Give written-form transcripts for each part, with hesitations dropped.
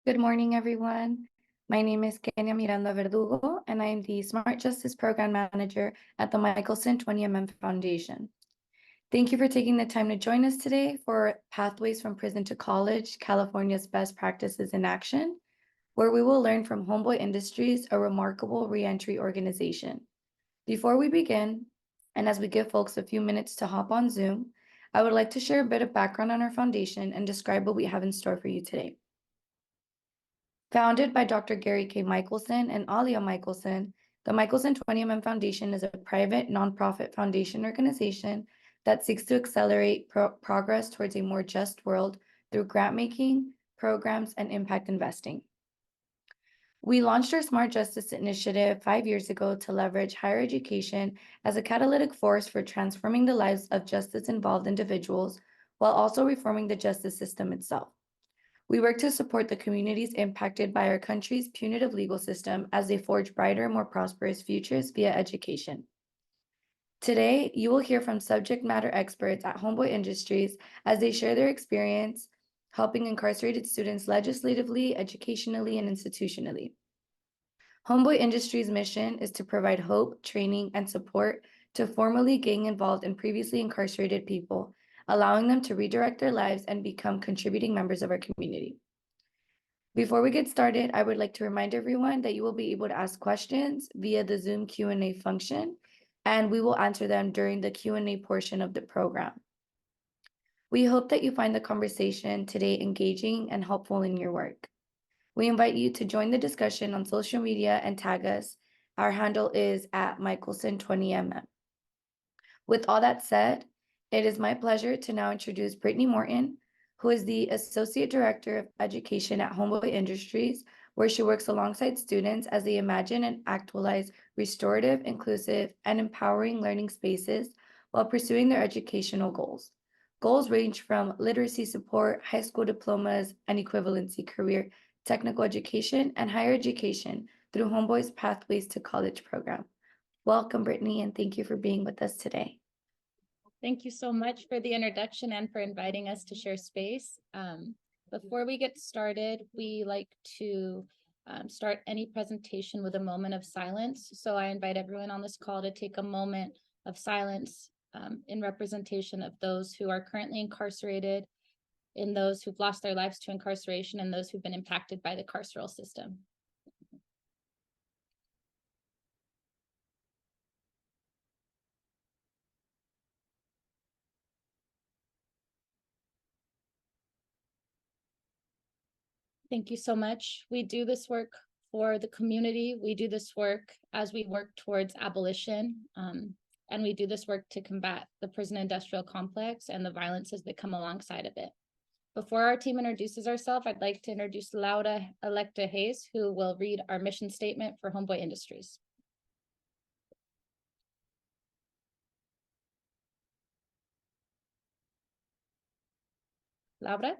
Good morning, everyone. My name is Kenia Miranda Verdugo, and I am the Smart Justice Program Manager at the Michelson 20mm Foundation. Thank you for taking the time to join us today for Pathways from Prison to College, California's Best Practices in Action, where we will learn from Homeboy Industries, a remarkable reentry organization. Before we begin, and as we give folks a few minutes to hop on Zoom, I would like to share a bit of background on our foundation and describe what we have in store for you today. Founded by Dr. Gary K. Michelson and Alia Michelson, the Michelson 20mm Foundation is a private, nonprofit foundation organization that seeks to accelerate progress towards a more just world through grant making, programs, and impact investing. We launched our Smart Justice Initiative 5 years ago to leverage higher education as a catalytic force for transforming the lives of justice-involved individuals while also reforming the justice system itself. We work to support the communities impacted by our country's punitive legal system as they forge brighter, more prosperous futures via education. Today, you will hear from subject matter experts at Homeboy Industries as they share their experience helping incarcerated students legislatively, educationally, and institutionally. Homeboy Industries' mission is to provide hope, training, and support to formerly gang-involved and previously incarcerated people, allowing them to redirect their lives and become contributing members of our community. Before we get started, I would like to remind everyone that you will be able to ask questions via the Zoom Q&A function, and we will answer them during the Q&A portion of the program. We hope that you find the conversation today engaging and helpful in your work. We invite you to join the discussion on social media and tag us. Our handle is @Michelson20mm. With all that said, it is my pleasure to now introduce Brittany Morton, who is the Associate Director of Education at Homeboy Industries, where she works alongside students as they imagine and actualize restorative, inclusive, and empowering learning spaces while pursuing their educational goals. Goals range from literacy support, high school diplomas, and equivalency career, technical education, and higher education through Homeboy's Pathways to College program. Welcome, Brittany, and thank you for being with us today. Thank you so much for the introduction and for inviting us to share space. Before we get started, we like to start any presentation with a moment of silence. So I invite everyone on this call to take a moment of silence in representation of those who are currently incarcerated, in those who've lost their lives to incarceration, and those who've been impacted by the carceral system. Thank you so much. We do this work for the community. We do this work as we work towards abolition. And we do this work to combat the prison industrial complex and the violences that come alongside of it. Before our team introduces ourselves, I'd like to introduce Laura Electa Hayes, who will read our mission statement for Homeboy Industries. Laura?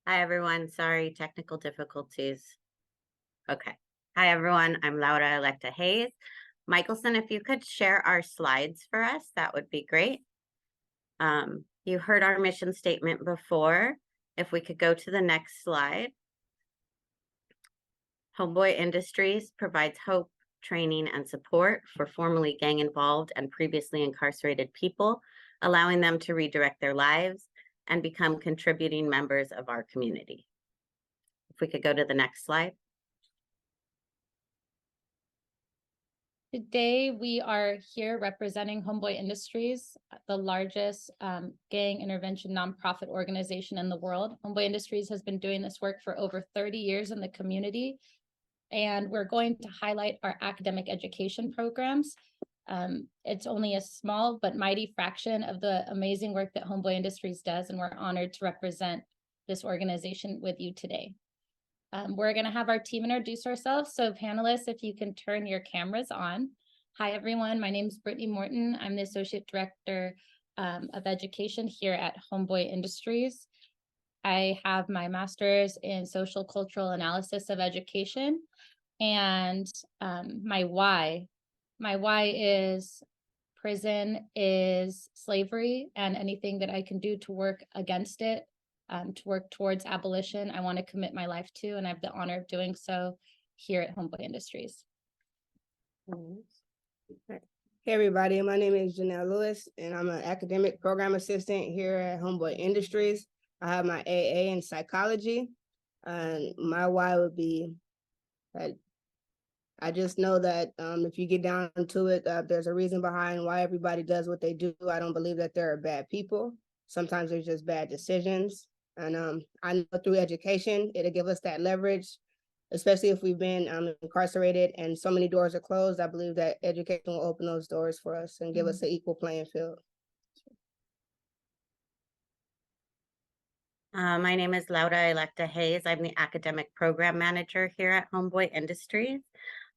Hi, everyone. Sorry, technical difficulties. Okay. Hi, everyone. I'm Laura Electa Hayes. Michelson, if you could share our slides for us, that would be great. You heard our mission statement before. If we could go to the next slide. Homeboy Industries provides hope, training, and support for formerly gang-involved and previously incarcerated people, allowing them to redirect their lives and become contributing members of our community. If we could go to the next slide. Today, we are here representing Homeboy Industries, the largest gang intervention nonprofit organization in the world. Homeboy Industries has been doing this work for over 30 years in the community, and we're going to highlight our academic education programs. It's only a small but mighty fraction of the amazing work that Homeboy Industries does, and we're honored to represent this organization with you today. We're going to have our team introduce ourselves. So panelists, if you can turn your cameras on. Hi, everyone. My name is Brittany Morton. I'm the Associate Director of Education here at Homeboy Industries. I have my master's in social cultural analysis of education, and my why My why is prison is slavery, and anything that I can do to work against it, to work towards abolition, I want to commit my life to, and I have the honor of doing so here at Homeboy Industries. Hey everybody, my name is Janelle Lewis and I'm an academic program assistant here at Homeboy Industries. I have my AA in psychology and my why would be that I just know that if you get down to it, there's a reason behind why everybody does what they do. I don't believe that there are bad people. Sometimes there's just bad decisions. And I know through education, it'll give us that leverage, especially if we've been incarcerated and so many doors are closed. I believe that education will open those doors for us and give us an equal playing field. My name is Laura Electa Hayes. I'm the academic program manager here at Homeboy Industries.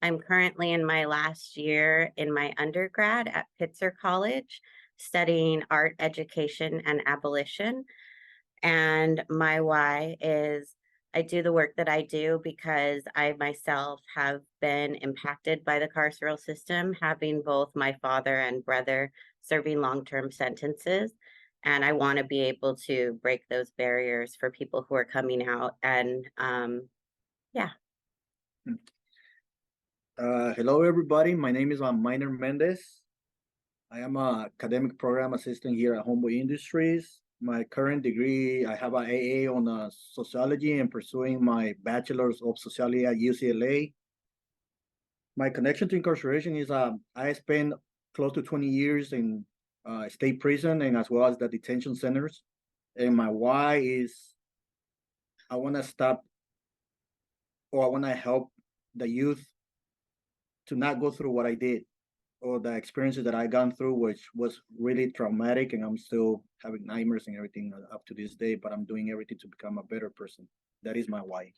I'm currently in my last year in my undergrad at Pitzer College, studying art education and abolition. And my why is I do the work that I do because I myself have been impacted by the carceral system, having both my father and brother serving long-term sentences. And I want to be able to break those barriers for people who are coming out. And yeah. Hello, everybody. My name is Minor Mendez. I am an academic program assistant here at Homeboy Industries. My current degree, I have an AA on sociology and pursuing my bachelor's of sociology at UCLA. My connection to incarceration is I spent close to 20 years in state prison and as well as the detention centers. And my why is I want to stop or I want to help the youth to not go through what I did or the experiences that I gone through, which was really traumatic, and I'm still having nightmares and everything up to this day, but I'm doing everything to become a better person. That is my why.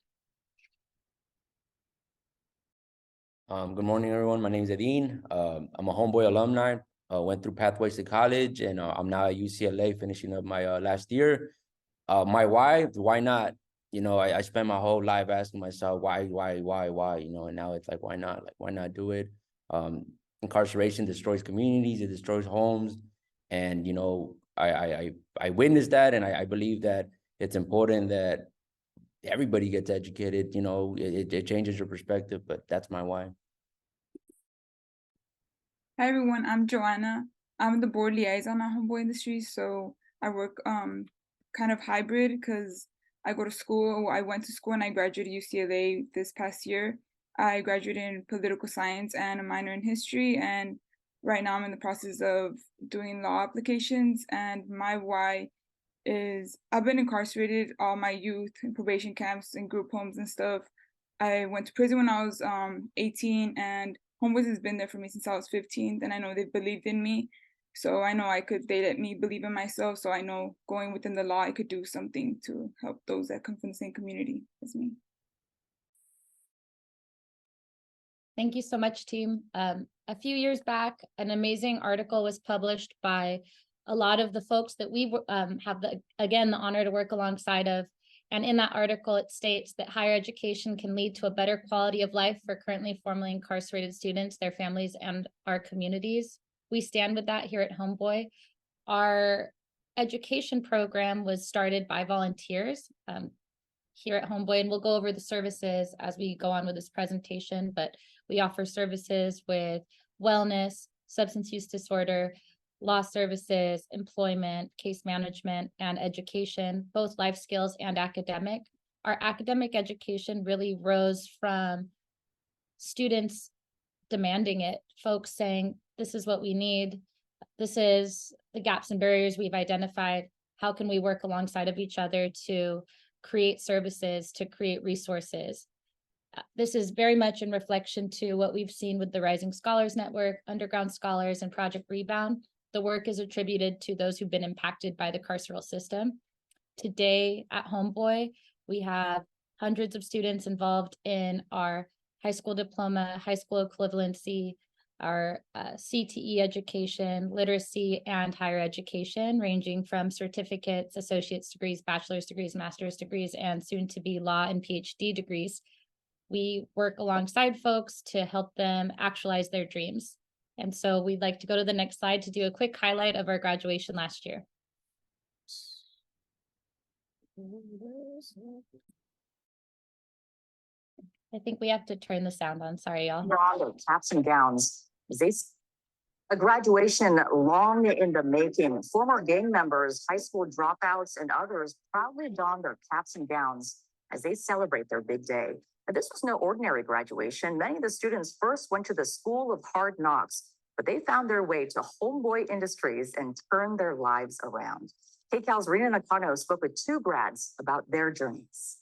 Good morning, everyone. My name is Edin. I'm a Homeboy alumni. Went through Pathways to College, and I'm now at UCLA finishing up my last year. My why not? You know, I spent my whole life asking myself why, you know, and now it's like, why not? Like, why not do it? Incarceration destroys communities, it destroys homes. And, you know, I witnessed that, and I believe that it's important that everybody gets educated. You know, it changes your perspective, but that's my why. Hi everyone, I'm Joanna. I'm the board liaison at Homeboy Industries, so I work kind of hybrid because I go to school. I went to school and I graduated UCLA this past year. I graduated in political science and a minor in history, and right now I'm in the process of doing law applications. And my why is I've been incarcerated all my youth in probation camps and group homes and stuff. I went to prison when I was 18, and Homeboys has been there for me since I was 15, and I know they believed in me. So I know they let me believe in myself. So I know going within the law, I could do something to help those that come from the same community as me. Thank you so much, team. A few years back, an amazing article was published by a lot of the folks that we have, the honor to work alongside of. And in that article, it states that higher education can lead to a better quality of life for currently formerly incarcerated students, their families, and our communities. We stand with that here at Homeboy. Our education program was started by volunteers here at Homeboy, and we'll go over the services as we go on with this presentation, but we offer services with wellness, substance use disorder, law services, employment, case management, and education, both life skills and academic. Our academic education really rose from students demanding it, folks saying, this is what we need. This is the gaps and barriers we've identified. How can we work alongside of each other to create services, to create resources? This is very much in reflection to what we've seen with the Rising Scholars Network, Underground Scholars, and Project Rebound. The work is attributed to those who've been impacted by the carceral system. Today at Homeboy, we have hundreds of students involved in our high school diploma, high school equivalency, our CTE education, literacy, and higher education, ranging from certificates, associate's degrees, bachelor's degrees, master's degrees, and soon to be law and PhD degrees. We work alongside folks to help them actualize their dreams. And so we'd like to go to the next slide to do a quick highlight of our graduation last year. I think we have to turn the sound on. Sorry, y'all. Caps and gowns. A graduation long in the making. Former gang members, high school dropouts, and others proudly don their caps and gowns as they celebrate their big day. But this was no ordinary graduation. Many of the students first went to the School of Hard Knocks, but they found their way to Homeboy Industries and turned their lives around. KCAL's Rena Nakano spoke with two grads about their journeys.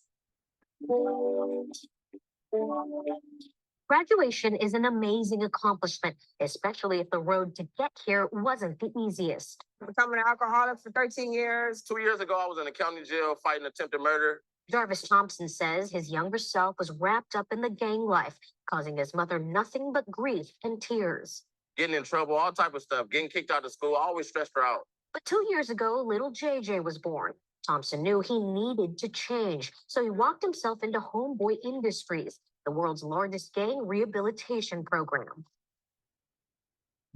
Graduation is an amazing accomplishment, especially if the road to get here wasn't the easiest. Becoming an alcoholic for 13 years. 2 years ago, I was in the county jail fighting attempted murder. Jarvis Thompson says his younger self was wrapped up in the gang life, causing his mother nothing but grief and tears. Getting in trouble, all type of stuff, getting kicked out of school, I always stressed her out. But 2 years ago, little JJ was born. Thompson knew he needed to change, so he walked himself into Homeboy Industries, the world's largest gang rehabilitation program.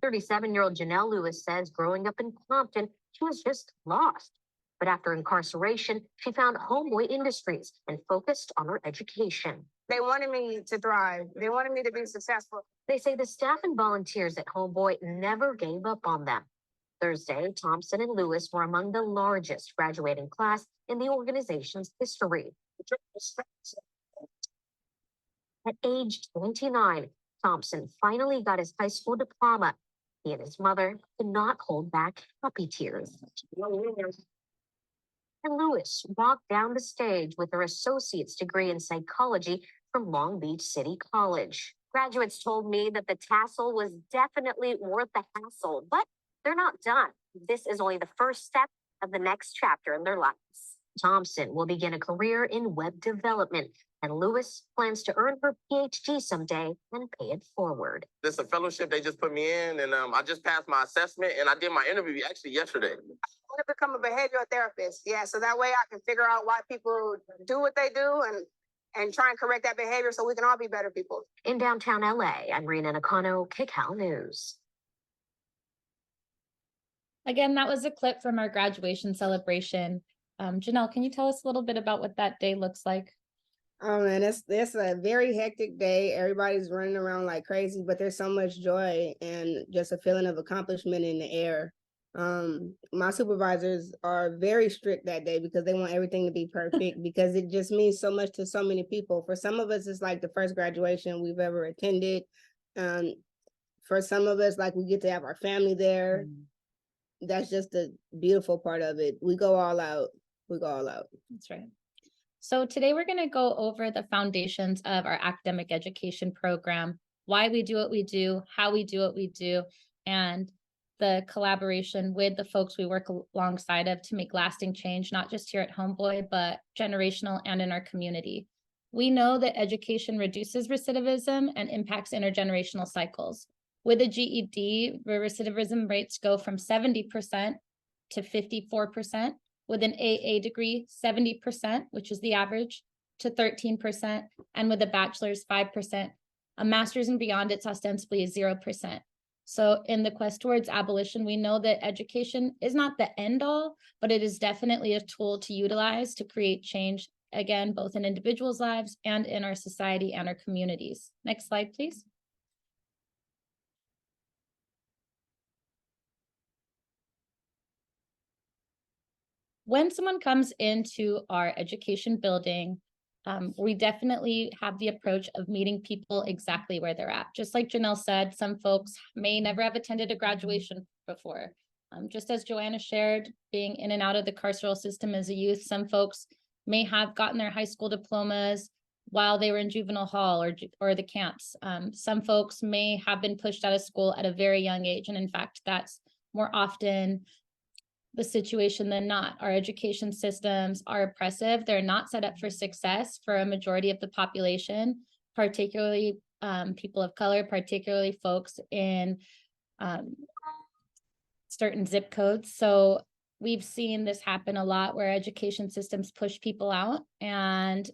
37-year-old Janelle Lewis says growing up in Compton, she was just lost. But after incarceration, she found Homeboy Industries and focused on her education. They wanted me to thrive. They wanted me to be successful. They say the staff and volunteers at Homeboy never gave up on them. Thursday, Thompson and Lewis were among the largest graduating class in the organization's history. At age 29, Thompson finally got his high school diploma. He and his mother could not hold back happy tears. And Lewis walked down the stage with her associate's degree in psychology from Long Beach City College. Graduates told me that the tassel was definitely worth the hassle, but they're not done. This is only the first step of the next chapter in their lives. Thompson will begin a career in web development, and Lewis plans to earn her PhD someday and pay it forward. This is a fellowship they just put me in, and I just passed my assessment, and I did my interview actually yesterday. I want to become a behavioral therapist, yeah, so that way I can figure out why people do what they do and try and correct that behavior so we can all be better people. In downtown LA, I'm Rena Nakano, KCAL News. Again, that was a clip from our graduation celebration. Janelle, can you tell us a little bit about what that day looks like? Oh man, it's a very hectic day. Everybody's running around like crazy, but there's so much joy and just a feeling of accomplishment in the air. My supervisors are very strict that day because they want everything to be perfect because it just means so much to so many people. For some of us, it's like the first graduation we've ever attended. For some of us, like we get to have our family there. That's just the beautiful part of it. We go all out. We go all out. That's right. So today we're going to go over the foundations of our academic education program, why we do what we do, how we do what we do, and the collaboration with the folks we work alongside of to make lasting change, not just here at Homeboy, but generational and in our community. We know that education reduces recidivism and impacts intergenerational cycles. With a GED, the recidivism rates go from 70% to 54%. With an AA degree, 70%, which is the average, to 13%. And with a bachelor's, 5%. A master's and beyond, it's ostensibly 0%. So in the quest towards abolition, we know that education is not the end all, but it is definitely a tool to utilize to create change, again, both in individuals' lives and in our society and our communities. Next slide, please. When someone comes into our education building, we definitely have the approach of meeting people exactly where they're at. Just like Janelle said, some folks may never have attended a graduation before. Just as Joanna shared, being in and out of the carceral system as a youth, some folks may have gotten their high school diplomas while they were in juvenile hall or the camps. Some folks may have been pushed out of school at a very young age. And in fact, that's more often the situation than not. Our education systems are oppressive. They're not set up for success for a majority of the population, particularly people of color, particularly folks in certain zip codes. So we've seen this happen a lot where education systems push people out, and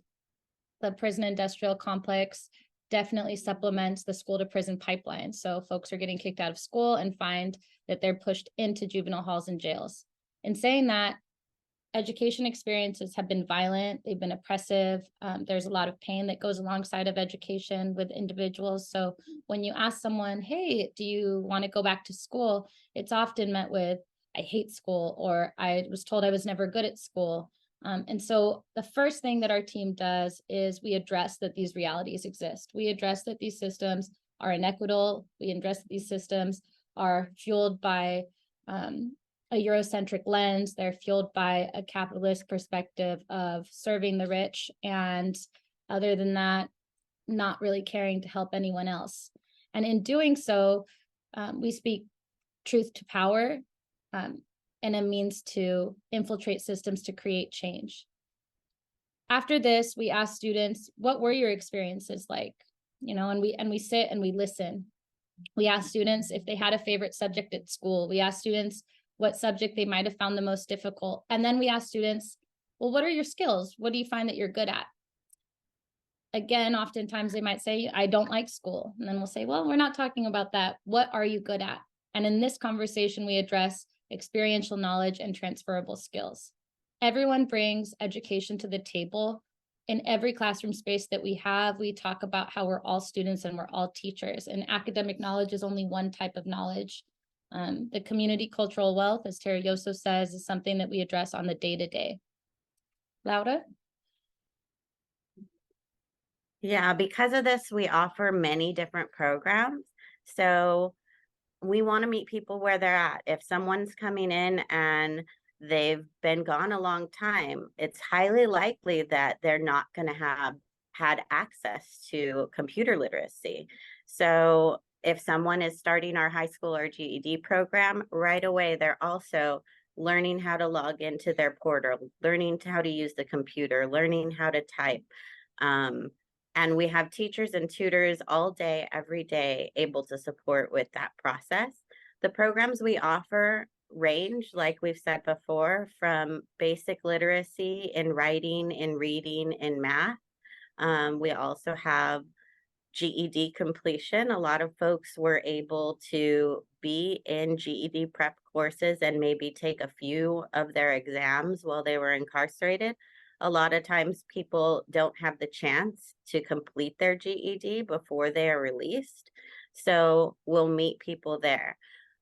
the prison industrial complex definitely supplements the school to prison pipeline. So folks are getting kicked out of school and find that they're pushed into juvenile halls and jails. In saying that, education experiences have been violent, they've been oppressive. There's a lot of pain that goes alongside of education with individuals. So when you ask someone, hey, do you want to go back to school? It's often met with, I hate school, or I was told I was never good at school. And so the first thing that our team does is we address that these realities exist. We address that these systems are inequitable. We address that these systems are fueled by a Eurocentric lens. They're fueled by a capitalist perspective of serving the rich, and other than that, not really caring to help anyone else. And in doing so, we speak truth to power, and a means to infiltrate systems to create change. After this, we ask students, what were your experiences like? You know, and we sit and we listen. We ask students if they had a favorite subject at school. We ask students what subject they might have found the most difficult. And then we ask students, well, what are your skills? What do you find that you're good at? Again, oftentimes they might say, I don't like school. And then we'll say, well, we're not talking about that. What are you good at? And in this conversation, we address experiential knowledge and transferable skills. Everyone brings education to the table. In every classroom space that we have, we talk about how we're all students and we're all teachers, and academic knowledge is only one type of knowledge. The community cultural wealth, as Terioso says, is something that we address on the day-to-day. Laura? Yeah, because of this, we offer many different programs. So we want to meet people where they're at. If someone's coming in and they've been gone a long time, it's highly likely that they're not going to have had access to computer literacy. So if someone is starting our high school or GED program, right away, they're also learning how to log into their portal, learning how to use the computer, learning how to type. And we have teachers and tutors all day, every day, able to support with that process. The programs we offer range, like we've said before, from basic literacy in writing, in reading, in math. We also have GED completion. A lot of folks were able to be in GED prep courses and maybe take a few of their exams while they were incarcerated. A lot of times people don't have the chance to complete their GED before they are released. So we'll meet people there.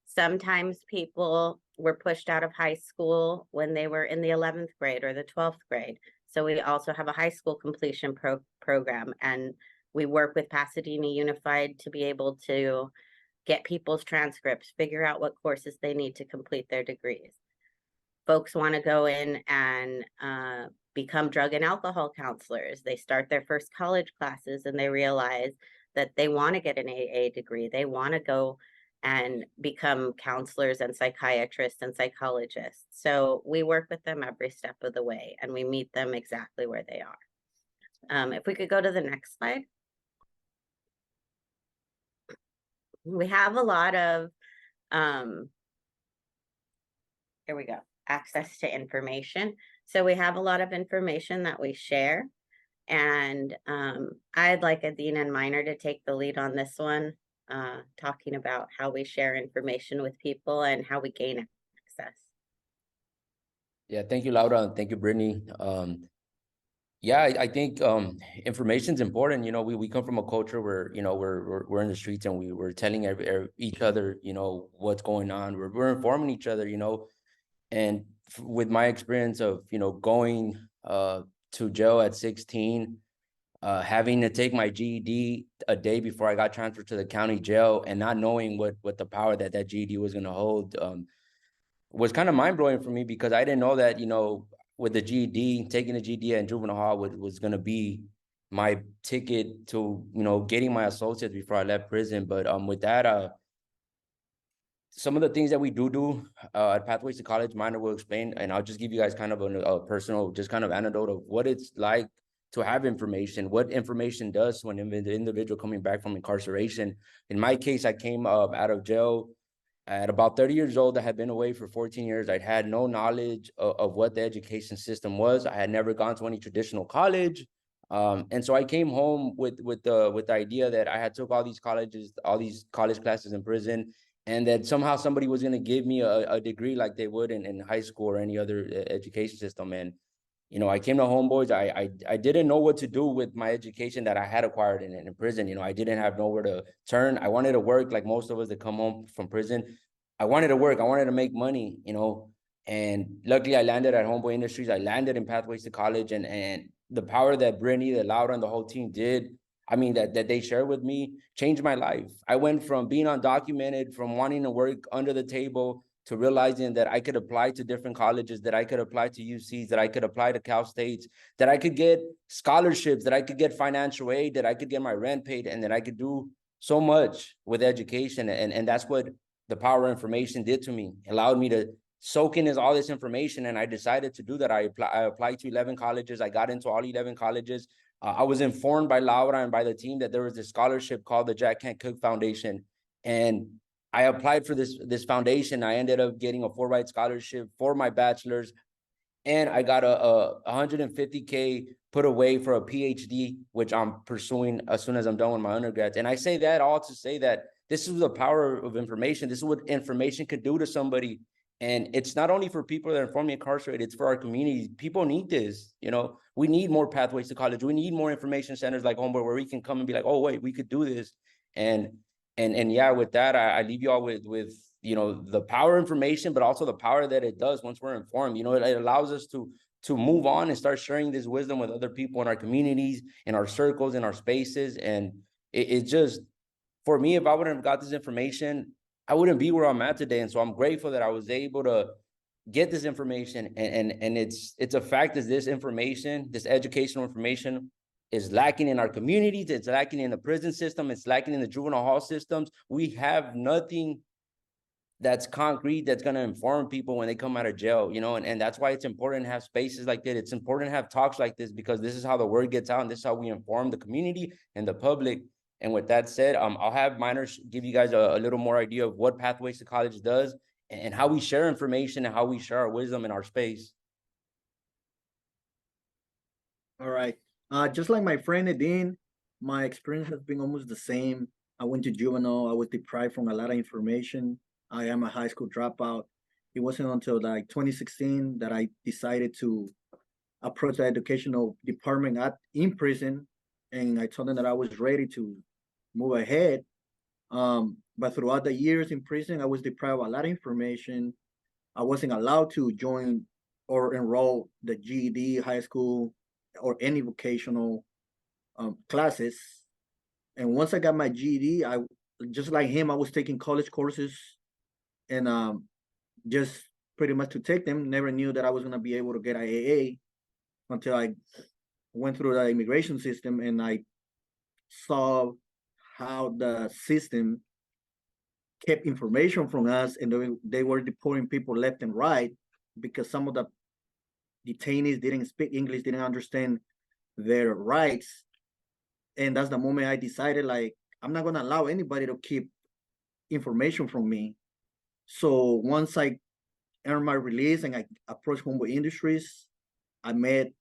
Sometimes people were pushed out of high school when they were in the 11th grade or the 12th grade. So we also have a high school completion program, and we work with Pasadena Unified to be able to get people's transcripts, figure out what courses they need to complete their degrees. Folks want to go in and become drug and alcohol counselors. They start their first college classes and they realize that they want to get an AA degree. They want to go and become counselors and psychiatrists and psychologists. So we work with them every step of the way, and we meet them exactly where they are. If we could go to the next slide. We have a lot of, here we go, access to information. So we have a lot of information that we share. And I'd like Adine and Minor to take the lead on this one, talking about how we share information with people and how we gain access. Yeah, thank you, Laura, and thank you, Brittany. Yeah, I think information is important. You know, we come from a culture where, you know, we're in the streets and we're telling each other, you know, what's going on. We're informing each other, you know. And with my experience of, you know, going to jail at 16, having to take my GED a day before I got transferred to the county jail, and not knowing what the power that GED was going to hold, was kind of mind blowing for me, because I didn't know that, you know, with the GED, taking the GED in juvenile hall was going to be my ticket to, you know, getting my associates before I left prison. But with that, some of the things that we do at Pathways to College, Minor will explain, and I'll just give you guys kind of a personal, just kind of anecdote of what it's like to have information, what information does when the individual coming back from incarceration. In my case, I came out of jail at about 30 years old. I had been away for 14 years. I had no knowledge of what the education system was. I had never gone to any traditional college. And so I came home with the idea that I had took all these college classes in prison, and that somehow somebody was going to give me a degree like they would in high school or any other education system. And I came to Homeboys. I didn't know what to do with my education that I had acquired in prison. I didn't have nowhere to turn. I wanted to work like most of us that come home from prison. I wanted to work. I wanted to make money, and luckily I landed at Homeboy Industries. I landed in Pathways to College, and the power that Brittany, that Laura, and the whole team did, that they shared with me, changed my life. I went from being undocumented, from wanting to work under the table, to realizing that I could apply to different colleges, that I could apply to UCs, that I could apply to Cal States, that I could get scholarships, that I could get financial aid, that I could get my rent paid, and that I could do so much with education. And that's what the power of information did to me. It allowed me to soak in all this information, and I decided to do that. I applied to 11 colleges. I got into all 11 colleges. I was informed by Laura and by the team that there was this scholarship called the Jack Kent Cooke Foundation, and I applied for this foundation. I ended up getting a full-ride scholarship for my bachelor's, and I got a $150K put away for a PhD, which I'm pursuing as soon as I'm done with my undergrads. And I say that all to say that this is the power of information. This is what information could do to somebody. And it's not only for people that are formerly incarcerated, it's for our communities. People need this. We need more pathways to college. We need more information centers like Homeboy, where we can come and be like, oh, wait, we could do this. And yeah, with that, I leave you all with the power of information, but also the power that it does once we're informed. It allows us to move on and start sharing this wisdom with other people in our communities, in our circles, in our spaces. And it just, for me, if I wouldn't have got this information, I wouldn't be where I'm at today. And so I'm grateful that I was able to get this information. And it's a fact that this information, this educational information, is lacking in our communities. It's lacking in the prison system. It's lacking in the juvenile hall systems. We have nothing that's concrete that's going to inform people when they come out of jail, and that's why it's important to have spaces like that. It's important to have talks like this, because this is how the word gets out, and this is how we inform the community and the public. And with that said, I'll have minors give you guys a little more idea of what Pathways to College does and how we share information and how we share our wisdom in our space. All right. Just like my friend Edine, my experience has been almost the same. I went to juvenile. I was deprived from a lot of information. I am a high school dropout. It wasn't until like 2016 that I decided to approach the educational department in prison, and I told them that I was ready to move ahead. But throughout the years in prison, I was deprived of a lot of information. I wasn't allowed to join or enroll the GED, high school, or any vocational classes. And once I got my GED, I just like him, I was taking college courses, and just pretty much to take them. Never knew that I was gonna be able to get an AA until I went through the immigration system, and I saw how the system kept information from us, and they were deporting people left and right because some of the detainees didn't speak English, didn't understand their rights. And that's the moment I decided, like, I'm not gonna allow anybody to keep information from me. So once I earned my release and I approached Homeboy Industries, I met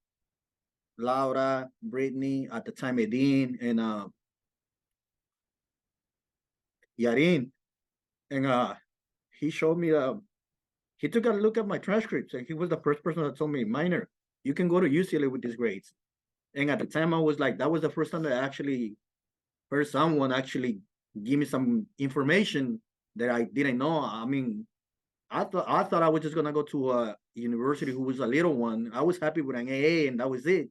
Laura, Brittany, at the time Edine, and Yarin. And he showed me, he took a look at my transcripts, and he was the first person that told me, Minor, you can go to UCLA with these grades. And at the time I was like, that was the first time that I actually heard someone actually give me some information that I didn't know. I mean, I thought I was just gonna go to a university who was a little one. I was happy with an AA, and that was it.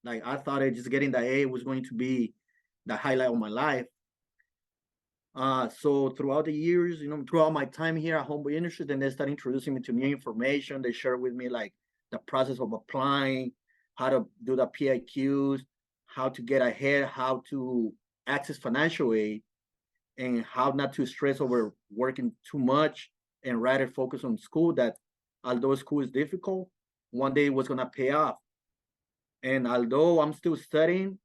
Like, I thought just getting the AA was going to be the highlight of my life. So throughout the years, throughout my time here at Homeboy Industries, then they started introducing me to new information. They shared with me like the process of applying, how to do the PIQs, how to get ahead, how to access financial aid, and how not to stress over working too much, and rather focus on school, that although school is difficult, one day it was gonna pay off. And although I'm still studying,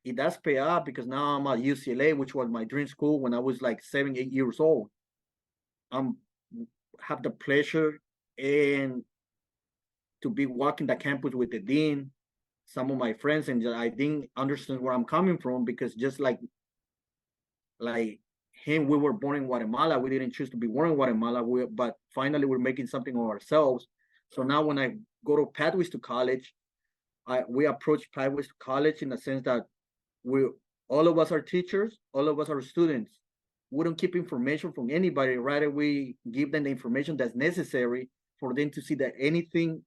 it does pay off, because now I'm at UCLA, which was my dream school when I was like 7, 8 years old. I'm have the pleasure and to be walking the campus with the dean, some of my friends, and I didn't understand where I'm coming from, because just like him, we were born in Guatemala. We didn't choose to be born in Guatemala, but finally we're making something of ourselves. So now when I go to Pathways to College, we approach Pathways to College in the sense that all of us are teachers, all of us are students. We don't keep information from anybody. Rather, we give them the information that's necessary for them to see that anything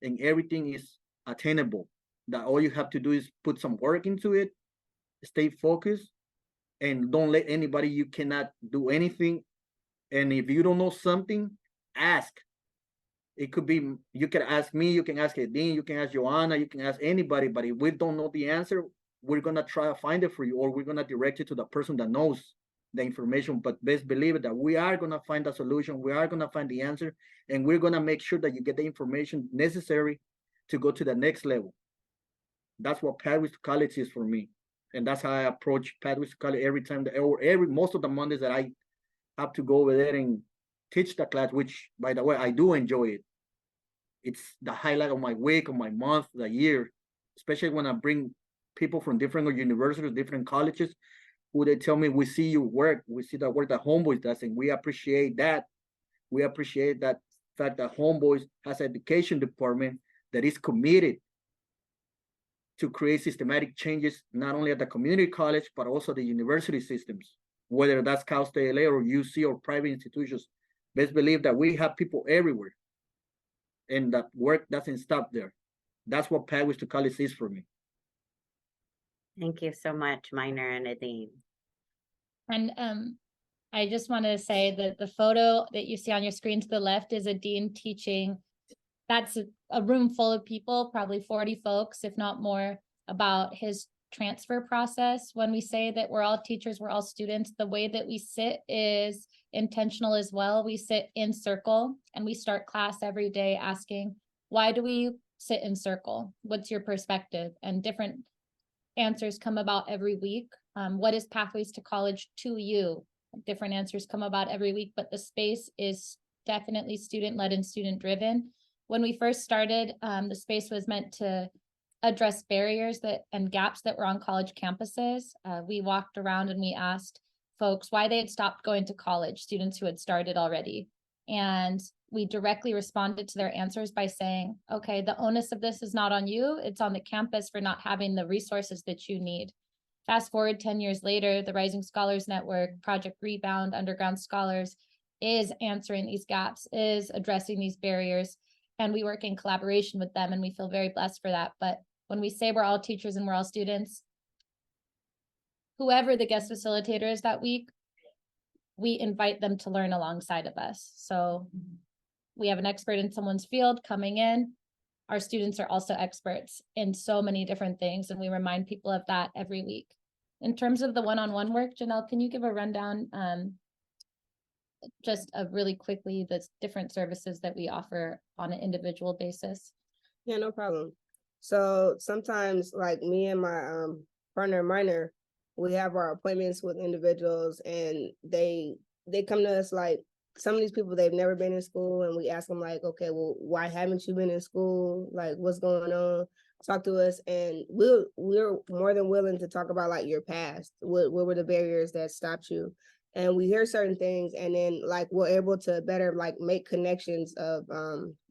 and everything is attainable. That all you have to do is put some work into it, stay focused, and don't let anybody, you cannot do anything. And if you don't know something, ask. It could be, you can ask me, you can ask Edine, you can ask Joanna, you can ask anybody, but if we don't know the answer, we're gonna try to find it for you, or we're gonna direct you to the person that knows the information. But best believe it that we are gonna find a solution, we are gonna find the answer, and we're gonna make sure that you get the information necessary to go to the next level. That's what Pathways to College is for me. And that's how I approach Pathways to College every time, most of the Mondays that I have to go over there and teach the class, which, by the way, I do enjoy it. It's the highlight of my week, of my month, the year, especially when I bring people from different universities, different colleges, who they tell me, we see you work, we see the work that Homeboys does, and we appreciate that. We appreciate that fact that Homeboys has an education department that is committed to create systematic changes, not only at the community college, but also the university systems, whether that's Cal State LA or UC or private institutions. Best believe that we have people everywhere, and that work doesn't stop there. That's what Pathways to College is for me. Thank you so much, Minor and Edine. And I just want to say that the photo that you see on your screen to the left is Edine teaching. That's a room full of people, probably 40 folks, if not more, about his transfer process. When we say that we're all teachers, we're all students, the way that we sit is intentional as well. We sit in circle and we start class every day asking, why do we sit in circle? What's your perspective? And different answers come about every week. What is Pathways to College to you? Different answers come about every week, but the space is definitely student-led and student-driven. When we first started, the space was meant to address barriers and gaps that were on college campuses. We walked around and we asked folks why they had stopped going to college, students who had started already. And we directly responded to their answers by saying, okay, the onus of this is not on you, it's on the campus for not having the resources that you need. Fast forward 10 years later, the Rising Scholars Network, Project Rebound, Underground Scholars is answering these gaps, is addressing these barriers, and we work in collaboration with them, and we feel very blessed for that. But when we say we're all teachers and we're all students, whoever the guest facilitator is that week, we invite them to learn alongside of us. So we have an expert in someone's field coming in. Our students are also experts in so many different things, and we remind people of that every week. In terms of the one-on-one work, Janelle, can you give a rundown just of really quickly the different services that we offer on an individual basis? Yeah, no problem. So sometimes, like me and my partner Minor, we have our appointments with individuals, and they come to us like, some of these people, they've never been in school, and we ask them like, okay, well, why haven't you been in school? Like, what's going on? Talk to us, and we're more than willing to talk about like your past. What were the barriers that stopped you? And we hear certain things, and then like we're able to better like make connections of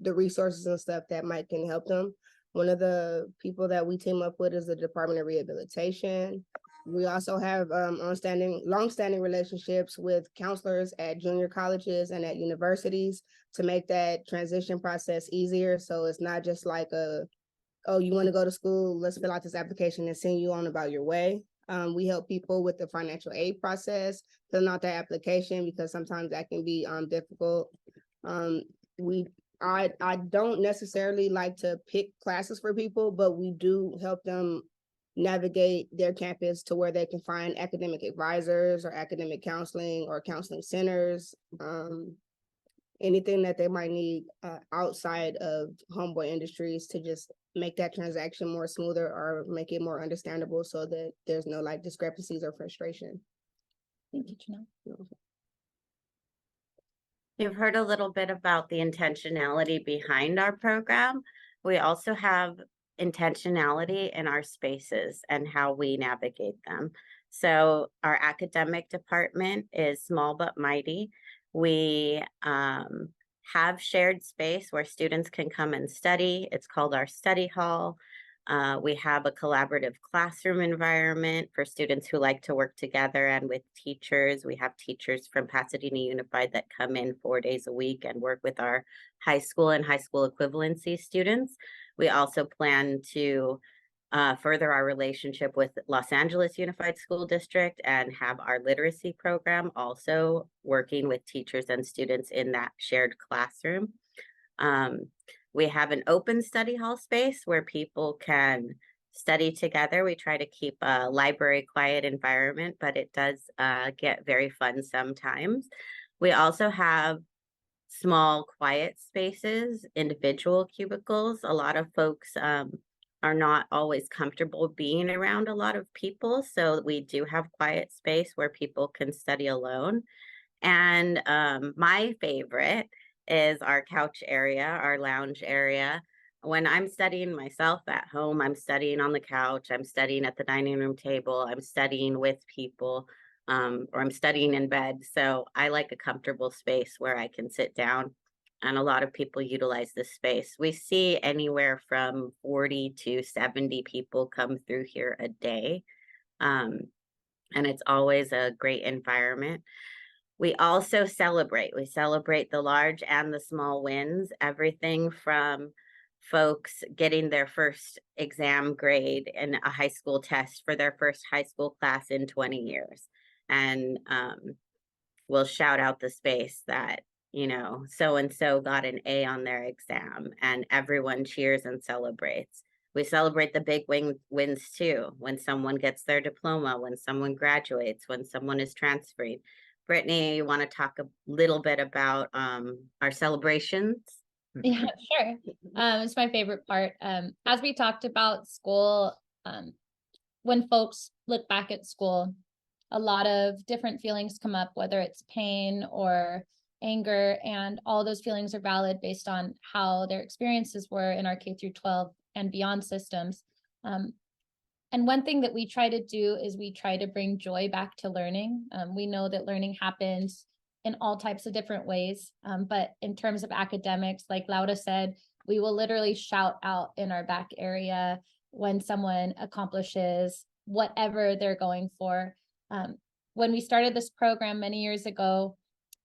the resources and stuff that can help them. One of the people that we team up with is the Department of Rehabilitation. We also have long-standing relationships with counselors at junior colleges and at universities to make that transition process easier. So it's not just like oh, you want to go to school, let's fill out this application and send you on about your way. We help people with the financial aid process, filling out their application, because sometimes that can be difficult. I don't necessarily like to pick classes for people, but we do help them navigate their campus to where they can find academic advisors or academic counseling or counseling centers, anything that they might need outside of Homeboy Industries to just make that transaction more smoother or make it more understandable so that there's no like discrepancies or frustration. Thank you, Janelle. You've heard a little bit about the intentionality behind our program. We also have intentionality in our spaces and how we navigate them. So our academic department is small but mighty. We have shared space where students can come and study. It's called our study hall. We have a collaborative classroom environment for students who like to work together and with teachers. We have teachers from Pasadena Unified that come in 4 days a week and work with our high school and high school equivalency students. We also plan to further our relationship with Los Angeles Unified School District and have our literacy program also working with teachers and students in that shared classroom. We have an open study hall space where people can study together. We try to keep a library quiet environment, but it does get very fun sometimes. We also have small quiet spaces, individual cubicles. A lot of folks are not always comfortable being around a lot of people. So we do have quiet space where people can study alone. And my favorite is our couch area, our lounge area. When I'm studying myself at home, I'm studying on the couch, I'm studying at the dining room table, I'm studying with people, or I'm studying in bed. So I like a comfortable space where I can sit down, and a lot of people utilize this space. We see anywhere from 40 to 70 people come through here a day. And it's always a great environment. We also celebrate. We celebrate the large and the small wins, everything from folks getting their first exam grade in a high school test for their first high school class in 20 years. And we'll shout out the space that, you know, so-and-so got an A on their exam, and everyone cheers and celebrates. We celebrate the big wins too, when someone gets their diploma, when someone graduates, when someone is transferring. Brittany, you want to talk a little bit about our celebrations? Yeah, sure. It's my favorite part. As we talked about school, when folks look back at school, a lot of different feelings come up, whether it's pain or anger, and all those feelings are valid based on how their experiences were in our K through 12 and beyond systems. And one thing that we try to do is we try to bring joy back to learning. We know that learning happens in all types of different ways. But in terms of academics, like Laura said, we will literally shout out in our back area when someone accomplishes whatever they're going for. When we started this program many years ago,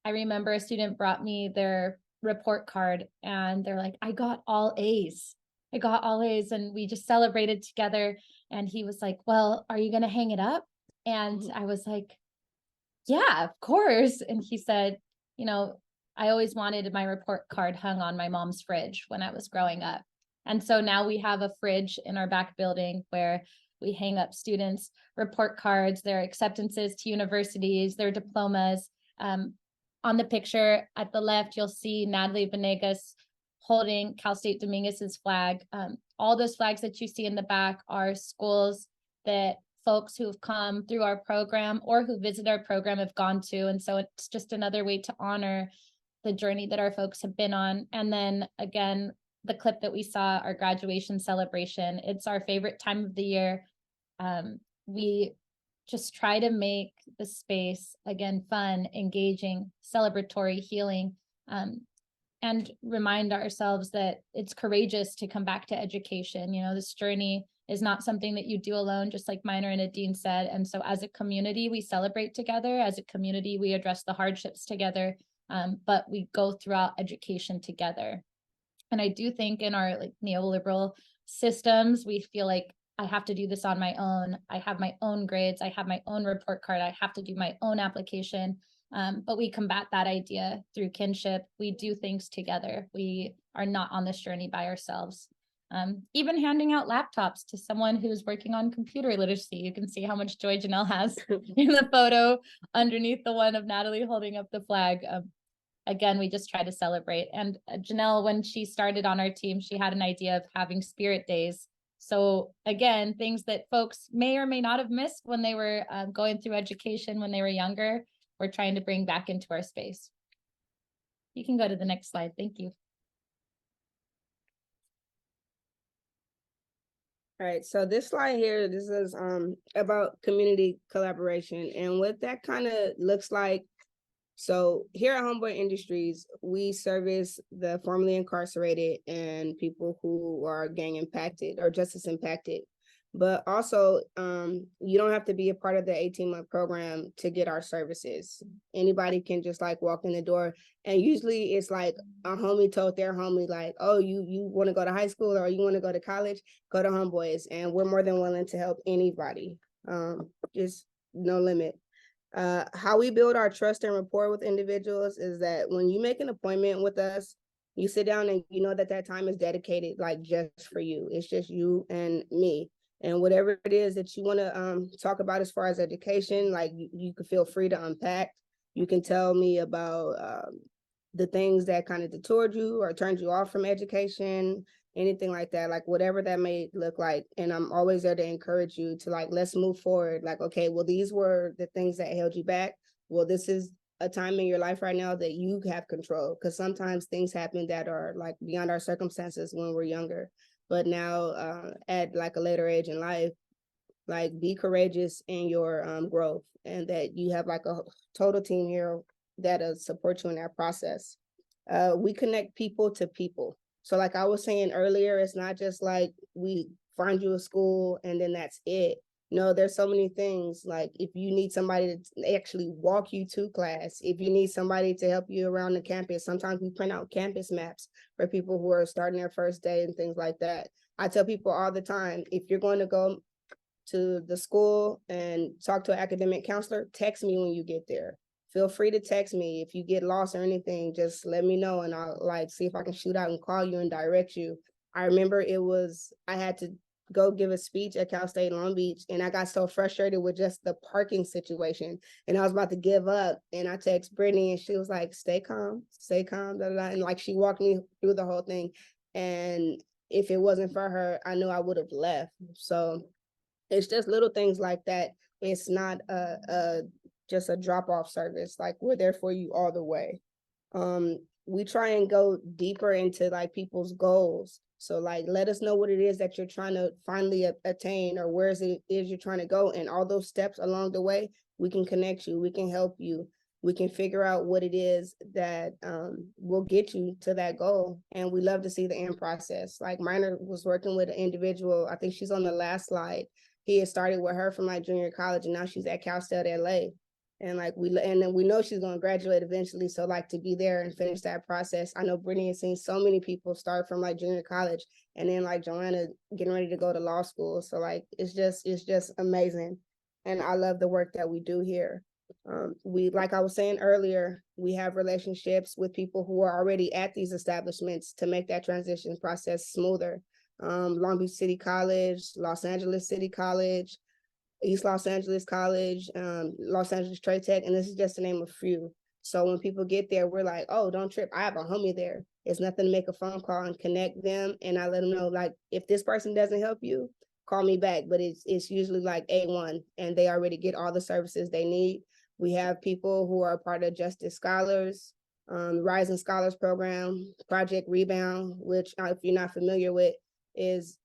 I remember a student brought me their report card and they're like, I got all A's. I got all A's, and we just celebrated together. And he was like, well, are you going to hang it up? And I was like, yeah, of course. And he said, you know, I always wanted my report card hung on my mom's fridge when I was growing up. And so now we have a fridge in our back building where we hang up students' report cards, their acceptances to universities, their diplomas. On the picture at the left, you'll see Natalie Venegas holding Cal State Dominguez's flag. All those flags that you see in the back are schools that folks who've come through our program or who visit our program have gone to. And so it's just another way to honor the journey that our folks have been on. And then again, the clip that we saw, our graduation celebration, it's our favorite time of the year. We just try to make the space, again, fun, engaging, celebratory, healing, and remind ourselves that it's courageous to come back to education. You know, this journey is not something that you do alone, just like Minor and Adine said. And so as a community, we celebrate together. As a community, we address the hardships together, but we go throughout education together. And I do think in our like neoliberal systems, we feel like I have to do this on my own. I have my own grades. I have my own report card. I have to do my own application. But we combat that idea through kinship. We do things together. We are not on this journey by ourselves. Even handing out laptops to someone who's working on computer literacy. You can see how much joy Janelle has in the photo underneath the one of Natalie holding up the flag. Again, we just try to celebrate. And Janelle, when she started on our team, she had an idea of having spirit days. So again, things that folks may or may not have missed when they were going through education when they were younger, we're trying to bring back into our space. You can go to the next slide. Thank you. All right, so this slide here, this is about community collaboration and what that kind of looks like. So here at Homeboy Industries, we service the formerly incarcerated and people who are gang impacted or justice impacted. But also, you don't have to be a part of the 18-month program to get our services. Anybody can just like walk in the door. And usually it's like a homie told their homie, like, oh, you want to go to high school or you want to go to college, go to Homeboys. And we're more than willing to help anybody. Just no limit. How we build our trust and rapport with individuals is that when you make an appointment with us, you sit down and you know that that time is dedicated like just for you. It's just you and me. And whatever it is that you want to talk about as far as education, like you can feel free to unpack. You can tell me about the things that kind of detoured you or turned you off from education, anything like that, like whatever that may look like. And I'm always there to encourage you to like, let's move forward. Like, okay, well, these were the things that held you back. Well, this is a time in your life right now that you have control, because sometimes things happen that are like beyond our circumstances when we're younger. But now at like a later age in life, like be courageous in your growth, and that you have like a total team here that'll support you in that process. We connect people to people. So like I was saying earlier, it's not just like we find you a school and then that's it. No, there's so many things. Like if you need somebody to actually walk you to class, if you need somebody to help you around the campus, sometimes we print out campus maps for people who are starting their first day and things like that. I tell people all the time, if you're going to go to the school and talk to an academic counselor, text me when you get there. Feel free to text me. If you get lost or anything, just let me know and I'll like see if I can shoot out and call you and direct you. I remember I had to go give a speech at Cal State Long Beach, and I got so frustrated with just the parking situation, and I was about to give up, and I text Brittany and she was like, stay calm, da, da, da. And like she walked me through the whole thing. And if it wasn't for her, I knew I would have left. So it's just little things like that. It's not just a drop-off service. Like we're there for you all the way. We try and go deeper into like people's goals. So like let us know what it is that you're trying to finally attain, or where it is you're trying to go, and all those steps along the way, we can connect you, we can help you, we can figure out what it is that will get you to that goal. And we love to see the end process. Like Minor was working with an individual, I think she's on the last slide. He had started with her from like junior college, and now she's at Cal State LA. And like and then we know she's going to graduate eventually. So like to be there and finish that process. I know Brittany has seen so many people start from like junior college, and then like Joanna getting ready to go to law school. So like it's just amazing. And I love the work that we do here. We, like I was saying earlier, we have relationships with people who are already at these establishments to make that transition process smoother. Long Beach City College, Los Angeles City College, East Los Angeles College, Los Angeles Trade Tech, and this is just to name a few. So when people get there, we're like, oh, don't trip, I have a homie there. It's nothing to make a phone call and connect them. And I let them know, like, if this person doesn't help you, call me back. But it's usually like A1, and they already get all the services they need. We have people who are part of Justice Scholars, Rising Scholars Program, Project Rebound, which if you're not familiar with, is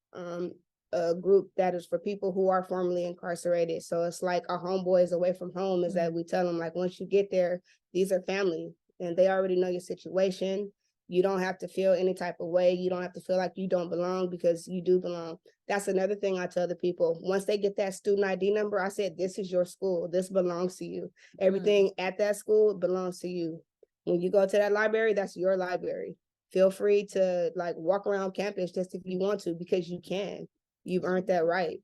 a group that is for people who are formerly incarcerated. So it's like our homeboys away from home, is that we tell them, like, once you get there, these are family and they already know your situation. You don't have to feel any type of way. You don't have to feel like you don't belong, because you do belong. That's another thing I tell the people. Once they get that student ID number, I said, this is your school. This belongs to you. Everything at that school belongs to you. When you go to that library, that's your library. Feel free to like walk around campus just if you want to, because you can. You've earned that right.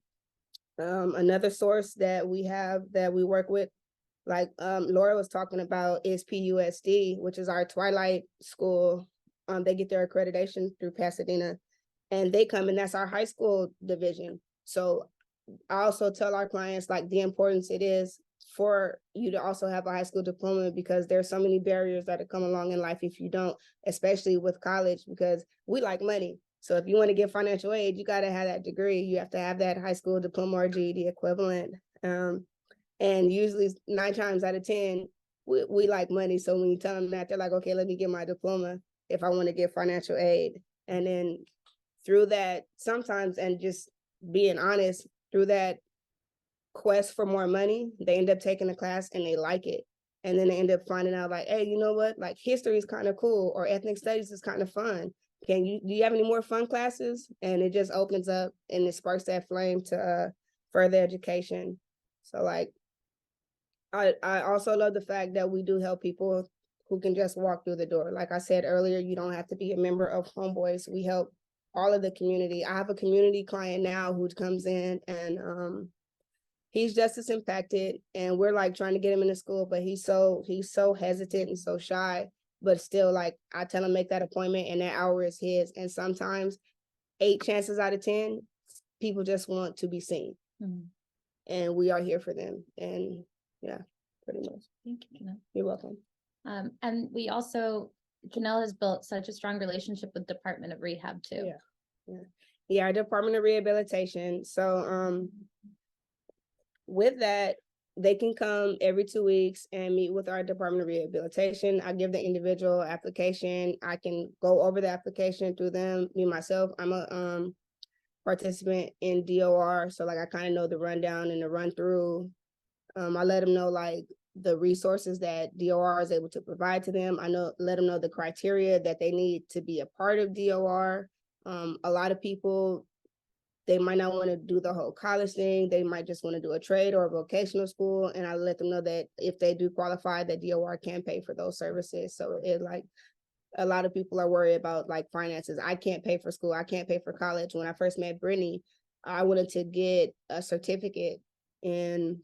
Another source that we have that we work with, like Laura was talking about, is PUSD, which is our Twilight school. They get their accreditation through Pasadena, and they come, and that's our high school division. So I also tell our clients like the importance it is for you to also have a high school diploma, because there's so many barriers that come along in life if you don't, especially with college, because we like money. So if you want to get financial aid, you got to have that degree. You have to have that high school diploma or GED equivalent. And usually 9 times out of 10, we like money. So when you tell them that, they're like, okay, let me get my diploma if I want to get financial aid. And then through that, sometimes, and just being honest, through that quest for more money, they end up taking the class and they like it. And then they end up finding out like, hey, you know what? Like history is kind of cool, or ethnic studies is kind of fun. Do you have any more fun classes? And it just opens up and it sparks that flame to further education. So like, I also love the fact that we do help people who can just walk through the door. Like I said earlier, you don't have to be a member of Homeboys. We help all of the community. I have a community client now who comes in and he's just as impacted, and we're like trying to get him into school, but he's so hesitant and so shy. But still, like I tell him make that appointment and that hour is his. And sometimes 8 chances out of 10, people just want to be seen. And we are here for them. And yeah, pretty much. Thank you, Janelle. You're welcome. And we also, Janelle has built such a strong relationship with Department of Rehab too. Yeah, our Department of Rehabilitation. So with that, they can come every 2 weeks and meet with our Department of Rehabilitation. I give the individual application. I can go over the application through them. Me, myself, I'm a participant in DOR. So like I kind of know the rundown and the run through. I let them know like the resources that DOR is able to provide to them. Let them know the criteria that they need to be a part of DOR. A lot of people, they might not want to do the whole college thing. They might just want to do a trade or a vocational school. And I let them know that if they do qualify, that DOR can pay for those services. So it like, a lot of people are worried about like finances. I can't pay for school. I can't pay for college. When I first met Brittany, I wanted to get a certificate in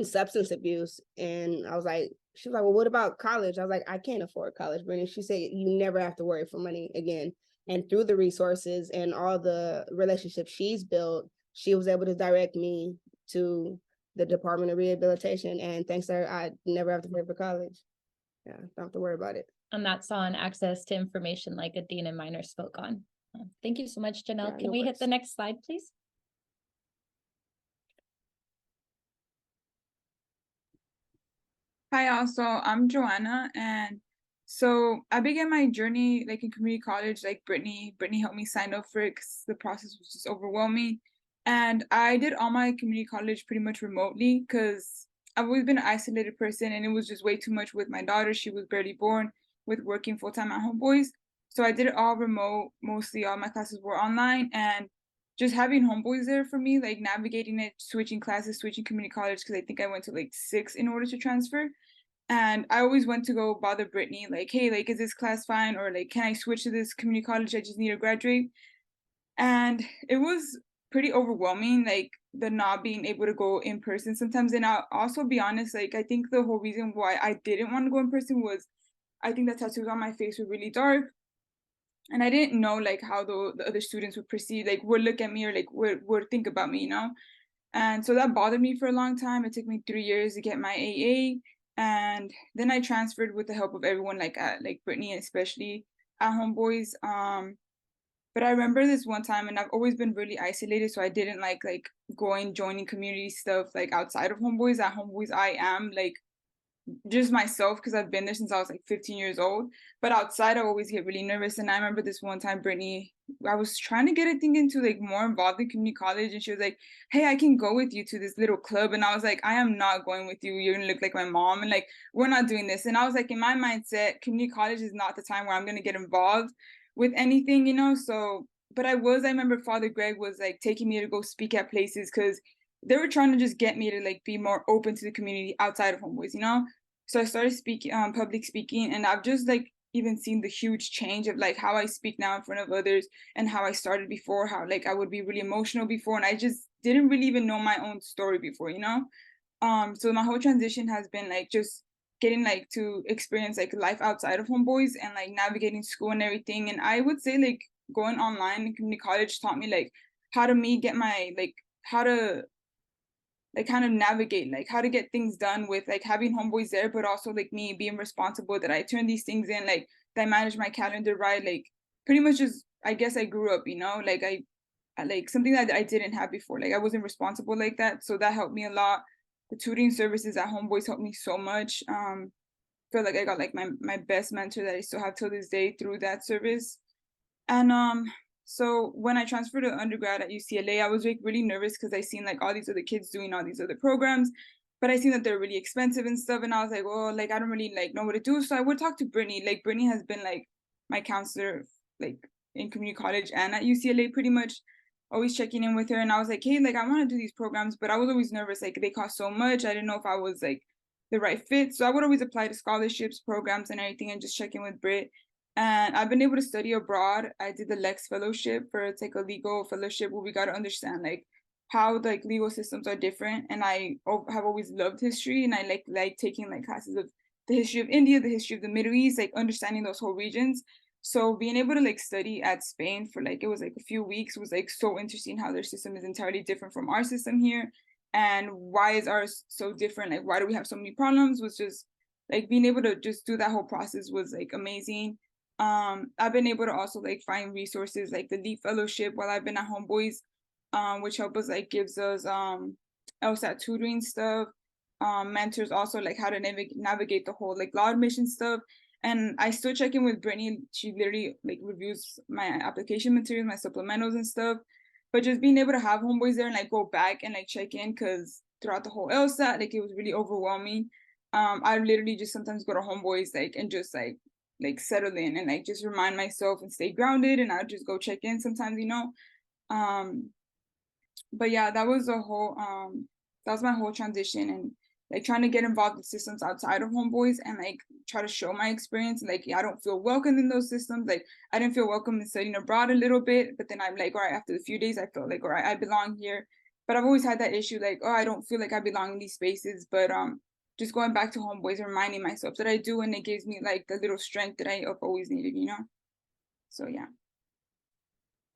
substance abuse. And I was like, she was like, well, what about college? I was like, I can't afford college, Brittany. She said, you never have to worry for money again. And through the resources and all the relationships she's built, she was able to direct me to the Department of Rehabilitation. And thanks to her, I never have to pay for college. Yeah, don't have to worry about it. And that's on access to information like Adine and Minor spoke on. Thank you so much, Janelle. Yeah, Can no we hit worries. the next slide, please? Hi, also, I'm Joanna, and so I began my journey like in community college, like Brittany helped me sign up for it because the process was just overwhelming. And I did all my community college pretty much remotely because I've always been an isolated person and it was just way too much with my daughter. She was barely born with working full-time at Homeboys. So I did it all remote. Mostly all my classes were online, and just having Homeboys there for me, like navigating it, switching classes, switching community college, because I think I went to like 6 in order to transfer. And I always went to go bother Brittany, like, hey, like, is this class fine? Or like, can I switch to this community college? I just need to graduate. And it was pretty overwhelming, like the not being able to go in person sometimes. And I'll also be honest, like, I think the whole reason why I didn't want to go in person was I think the tattoos on my face were really dark. And I didn't know like how the other students would perceive, like would look at me or like would think about me, you know? And so that bothered me for a long time. It took me 3 years to get my AA. And then I transferred with the help of everyone, like Brittany, especially at Homeboys. But I remember this one time, and I've always been really isolated, so I didn't like going joining community stuff like outside of Homeboys. At Homeboys, I am like just myself because I've been there since I was like 15 years old. But outside, I always get really nervous. And I remember this one time, Brittany, I was trying to get a thing into like more involved in community college, and she was like, hey, I can go with you to this little club. And I was like, I am not going with you. You're gonna look like my mom, and like we're not doing this. And I was like, in my mindset, community college is not the time where I'm gonna get involved with anything, you know. So but I remember Father Greg was like taking me to go speak at places because they were trying to just get me to like be more open to the community outside of Homeboys, you know. So I started speaking, public speaking, and I've just like even seen the huge change of like how I speak now in front of others and how I started before, how like I would be really emotional before, and I just didn't really even know my own story before, you know. So my whole transition has been like just getting like to experience like life outside of Homeboys and like navigating school and everything. And I would say like going online in community college taught me like how to get my like how to like kind of navigate like how to get things done with like having Homeboys there, but also like me being responsible that I turn these things in, like that I manage my calendar right, like pretty much just I guess I grew up, you know, like I like something that I didn't have before, like I wasn't responsible like that. So that helped me a lot. The tutoring services at Homeboys helped me so much. Feel like I got like my best mentor that I still have till this day through that service. And So when I transferred to undergrad at UCLA, I was like really nervous because I seen like all these other kids doing all these other programs, but I seen that they're really expensive and stuff. And I was like, oh, like I don't really like know what to do. So I would talk to Brittany. Like Brittany has been like my counselor like in community college and at UCLA pretty much, always checking in with her. And I was like, hey, like I want to do these programs, but I was always nervous, like they cost so much. I didn't know if I was like the right fit. So I would always apply to scholarships, programs, and everything and just check in with Britt. And I've been able to study abroad. I did the Lex Fellowship for it's like a legal fellowship where we got to understand like how like legal systems are different. And I have always loved history, and I like taking like classes of the history of India, the history of the Middle East, like understanding those whole regions. So being able to like study at Spain for like it was like a few weeks was like so interesting how their system is entirely different from our system here. And why is ours so different? Like why do we have so many problems? Was just like being able to just do that whole process was like amazing. I've been able to also like find resources like the Leap Fellowship while I've been at Homeboys, which help us like gives us LSAT tutoring stuff, mentors also like how to navigate the whole like law admission stuff. And I still check in with Brittany. She literally like reviews my application materials, my supplementals and stuff. But just being able to have Homeboys there and like go back and like check in, because throughout the whole LSAT, like it was really overwhelming. I literally just sometimes go to Homeboys like and just like settle in and like just remind myself and stay grounded, and I'll just go check in sometimes, you know. But yeah, that was that was my whole transition, and like trying to get involved in systems outside of Homeboys and like try to show my experience. Like yeah, I don't feel welcome in those systems. Like I didn't feel welcome in studying abroad a little bit, but then I'm like, all right, after a few days I felt like all right, I belong here. But I've always had that issue, like, oh, I don't feel like I belong in these spaces. But just going back to Homeboys, reminding myself that I do, and it gives me like the little strength that I have always needed, you know. So yeah.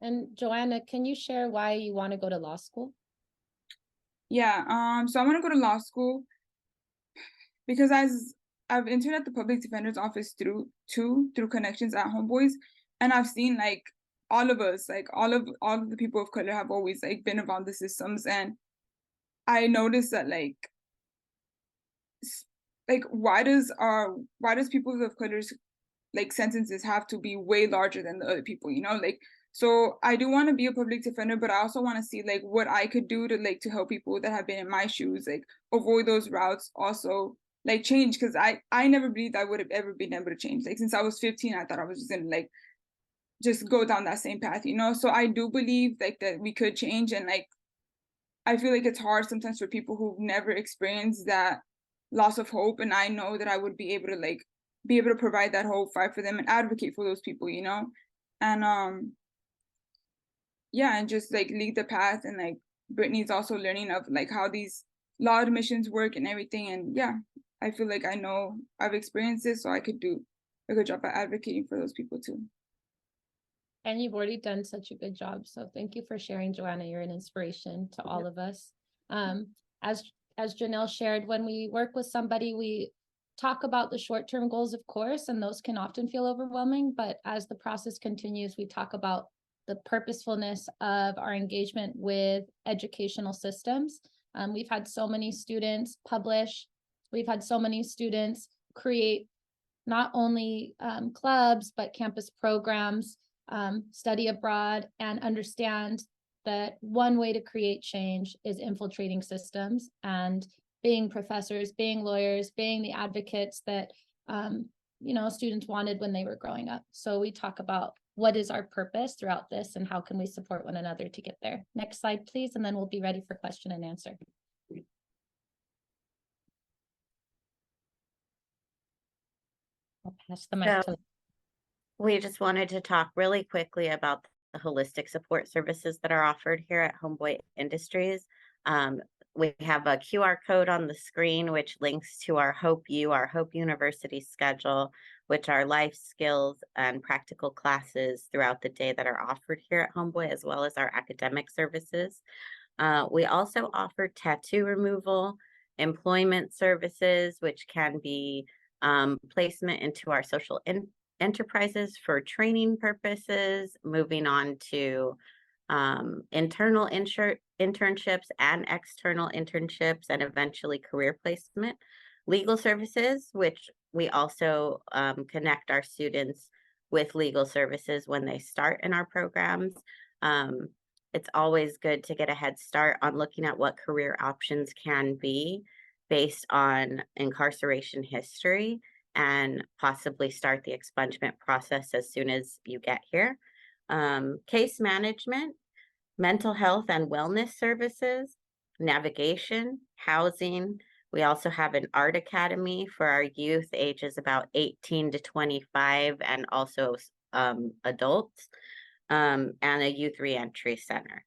And Joanna, can you share why you want to go to law school? Yeah, so I want to go to law school because as I've interned at the public defender's office through connections at Homeboys, and I've seen like all of us, like all of the people of color have always like been involved in the systems, and I noticed that like why does people of color's like sentences have to be way larger than the other people, you know? Like, so I do want to be a public defender, but I also want to see like what I could do to help people that have been in my shoes, like avoid those routes, also like change, because I never believed I would have ever been able to change. Like since I was 15, I thought I was just gonna like just go down that same path, you know? So I do believe like that we could change, and like I feel like it's hard sometimes for people who've never experienced that loss of hope, and I know that I would be able to provide that hope, fight for them, and advocate for those people, you know. And yeah, and just like lead the path. And like Brittany's also learning of like how these law admissions work and everything. And yeah, I feel like I know I've experienced this, so I could do a good job at advocating for those people too. And you've already done such a good job. So thank you for sharing, Joanna. You're an inspiration to all of us. As Janelle shared, when we work with somebody, we talk about the short-term goals, of course, and those can often feel overwhelming. But as the process continues, we talk about the purposefulness of our engagement with educational systems. We've had so many students publish. We've had so many students create not only clubs, but campus programs, study abroad, and understand that one way to create change is infiltrating systems and being professors, being lawyers, being the advocates that students wanted when they were growing up. So we talk about what is our purpose throughout this and how can we support one another to get there. Next slide, please, and then we'll be ready for question and answer. I'll pass the mic to. We just wanted to talk really quickly about the holistic support services that are offered here at Homeboy Industries. We have a QR code on the screen, which links to our Hope University schedule, which are life skills and practical classes throughout the day that are offered here at Homeboy, as well as our academic services. We also offer tattoo removal, employment services, which can be placement into our social enterprises for training purposes, moving on to internal internships and external internships, and eventually career placement. Legal services, which we also connect our students with legal services when they start in our programs. It's always good to get a head start on looking at what career options can be based on incarceration history and possibly start the expungement process as soon as you get here. Case management, mental health and wellness services, navigation, housing. We also have an art academy for our youth ages about 18 to 25 and also adults, and a youth reentry center.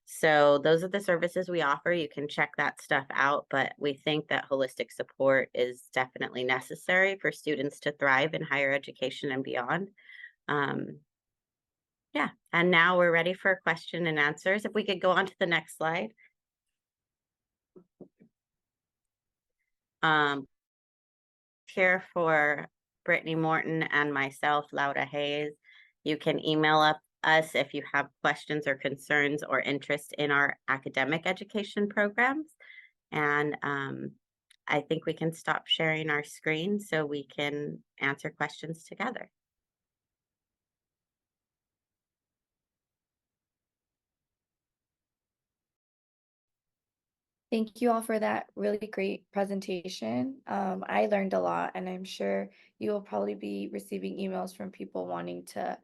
So those are the services we offer. You can check that stuff out, but we think that holistic support is definitely necessary for students to thrive in higher education and beyond. Yeah, and now we're ready for question and answers. If we could go on to the next slide. Here for Brittany Morton and myself, Laura Hayes. You can email us if you have questions or concerns or interest in our academic education programs. And I think we can stop sharing our screen so we can answer questions together. Thank you all for that really great presentation. I learned a lot, and I'm sure you will probably be receiving emails from people wanting to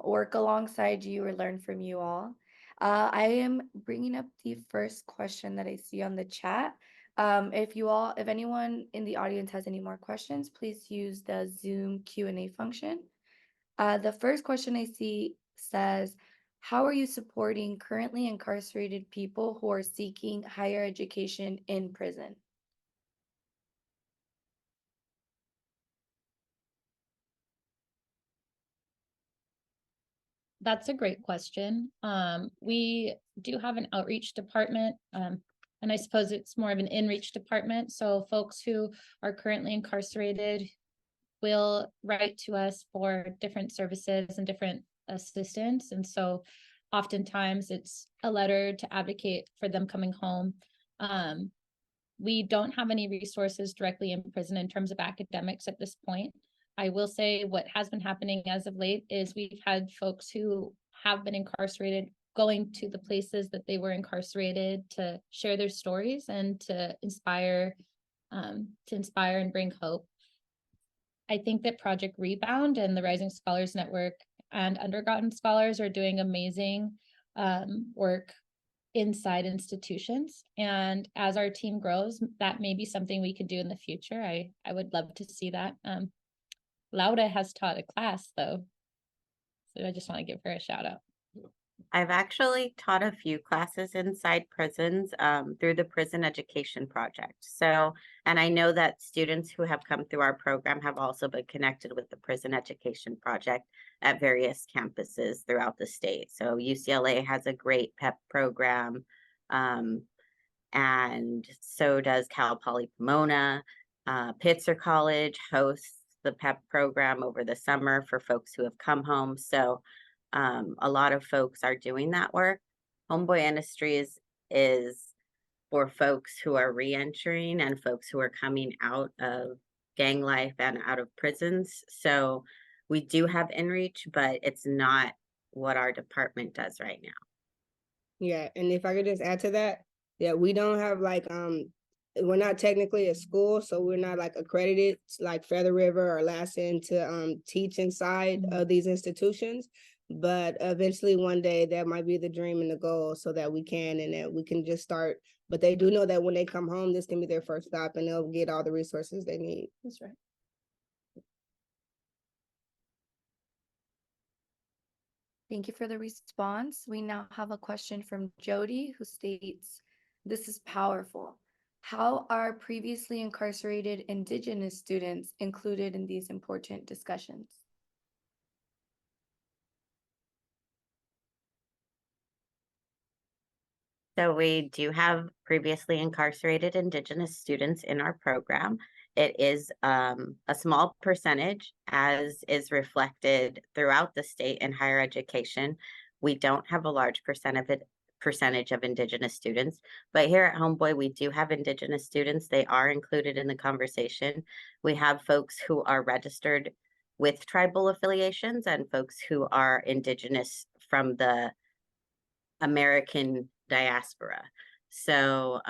work alongside you or learn from you all. I am bringing up the first question that I see on the chat. If anyone in the audience has any more questions, please use the Zoom Q&A function. The first question I see says, how are you supporting currently incarcerated people who are seeking higher education in prison? That's a great question. We do have an outreach department, and I suppose it's more of an in-reach department. So folks who are currently incarcerated will write to us for different services and different assistance. And so oftentimes it's a letter to advocate for them coming home. We don't have any resources directly in prison in terms of academics at this point. I will say what has been happening as of late is we've had folks who have been incarcerated going to the places that they were incarcerated to share their stories and to inspire and bring hope. I think that Project Rebound and the Rising Scholars Network and undergotten scholars are doing amazing work inside institutions. And as our team grows, that may be something we could do in the future. I would love to see that. Laura has taught a class though, so I just want to give her a shout out. I've actually taught a few classes inside prisons through the Prison Education Project. So, and I know that students who have come through our program have also been connected with the Prison Education Project at various campuses throughout the state. So UCLA has a great PEP program, and so does Cal Poly Pomona. Pitzer College hosts the PEP program over the summer for folks who have come home. So a lot of folks are doing that work. Homeboy Industries is for folks who are re-entering and folks who are coming out of gang life and out of prisons. So we do have inReach, but it's not what our department does right now. Yeah, and if I could just add to that, yeah, we don't have like we're not technically a school, so we're not like accredited like Feather River or Lassen to teach inside of these institutions. But eventually one day that might be the dream and the goal so that we can and that we can just start. But they do know that when they come home, this can be their first stop and they'll get all the resources they need. That's right. Thank you for the response. We now have a question from Jody who states, this is powerful. How are previously incarcerated Indigenous students included in these important discussions? So we do have previously incarcerated Indigenous students in our program. It is a small percentage, as is reflected throughout the state in higher education. We don't have a large percentage of Indigenous students, but here at Homeboy, we do have Indigenous students. They are included in the conversation. We have folks who are registered with tribal affiliations and folks who are Indigenous from the American diaspora. So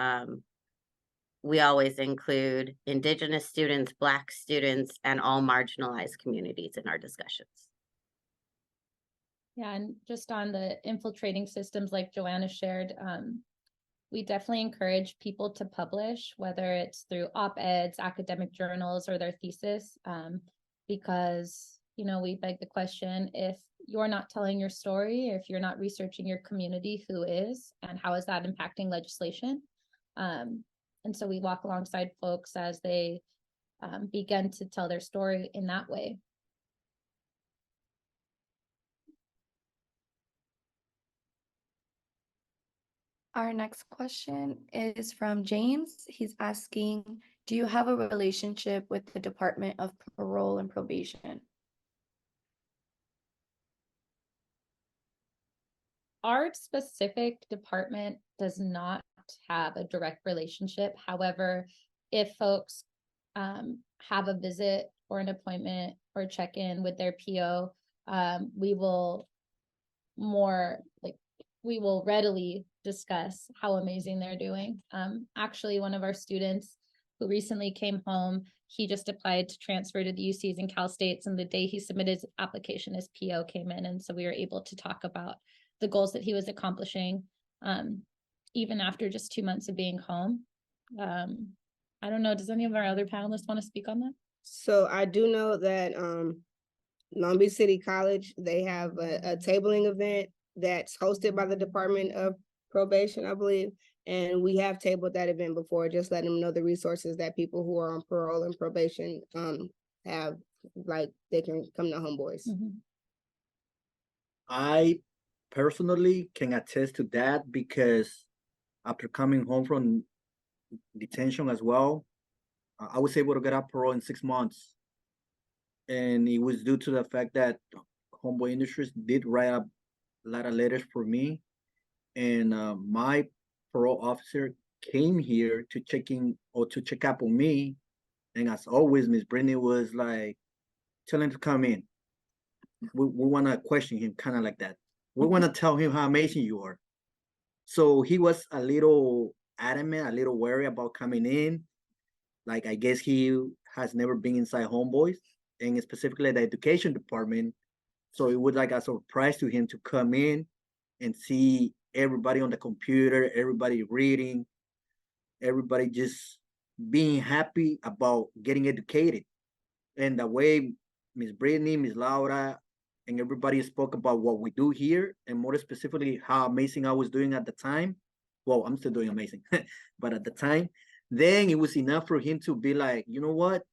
we always include Indigenous students, Black students, and all marginalized communities in our discussions. Yeah, and just on the infiltrating systems like Joanna shared, we definitely encourage people to publish, whether it's through op-eds, academic journals, or their thesis, because, you know, we beg the question, if you're not telling your story, if you're not researching your community, who is, and how is that impacting legislation? And so we walk alongside folks as they begin to tell their story in that way. Our next question is from James. He's asking, do you have a relationship with the Department of Parole and Probation? Our specific department does not have a direct relationship. However, if folks have a visit or an appointment or check-in with their PO, we will readily discuss how amazing they're doing. Actually, one of our students who recently came home, he just applied to transfer to the UCs and Cal States, and the day he submitted his application, his PO came in, and so we were able to talk about the goals that he was accomplishing, even after just 2 months of being home. I don't know, does any of our other panelists want to speak on that? So I do know that Long Beach City College, they have a tabling event that's hosted by the Department of Probation, I believe. And we have tabled that event before, just letting them know the resources that people who are on parole and probation have, like they can come to Homeboys. Mm-hmm. I personally can attest to that because after coming home from detention as well, I was able to get out parole in 6 months. And it was due to the fact that Homeboy Industries did write up a lot of letters for me. And my parole officer came here to check up on me. And as always, Miss Brittany was like, tell him to come in. We want to question him, kind of like that. We want to tell him how amazing you are. So he was a little adamant, a little wary about coming in. Like, I guess he has never been inside Homeboys, and specifically the education department. So it was like a surprise to him to come in and see everybody on the computer, everybody reading, everybody just being happy about getting educated. And the way Miss Brittany, Miss Laura, and everybody spoke about what we do here, and more specifically how amazing I was doing at the time. Well, I'm still doing amazing, but at the time, then it was enough for him to be like, you know what?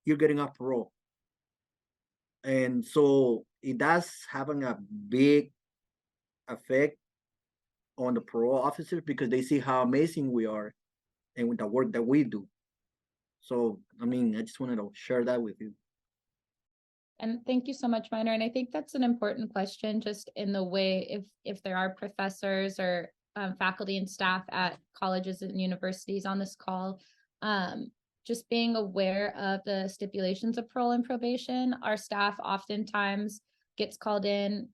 You're getting off parole. And so it does having a big effect on the parole officers because they see how amazing we are and with the work that we do. So, I mean, I just wanted to share that with you. And thank you so much, Minor. And I think that's an important question, just in the way if there are professors or faculty and staff at colleges and universities on this call, just being aware of the stipulations of parole and probation. Our staff oftentimes gets called in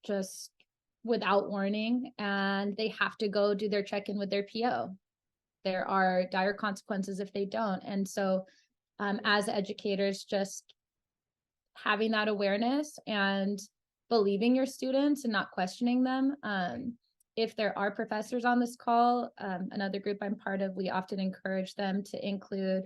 just without warning, and they have to go do their check-in with their PO. There are dire consequences if they don't. And so as educators, just having that awareness and believing your students and not questioning them. If there are professors on this call, another group I'm part of, we often encourage them to include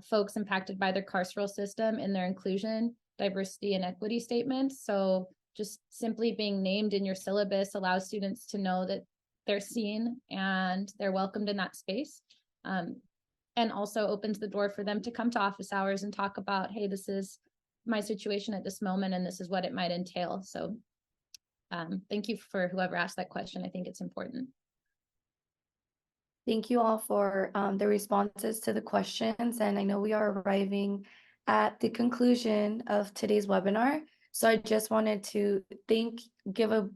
folks impacted by their carceral system in their inclusion, diversity, and equity statements. So just simply being named in your syllabus allows students to know that they're seen and they're welcomed in that space. And also opens the door for them to come to office hours and talk about, hey, this is my situation at this moment, and this is what it might entail. So thank you for whoever asked that question. I think it's important. Thank you all for the responses to the questions. And I know we are arriving at the conclusion of today's webinar. So I just wanted to give a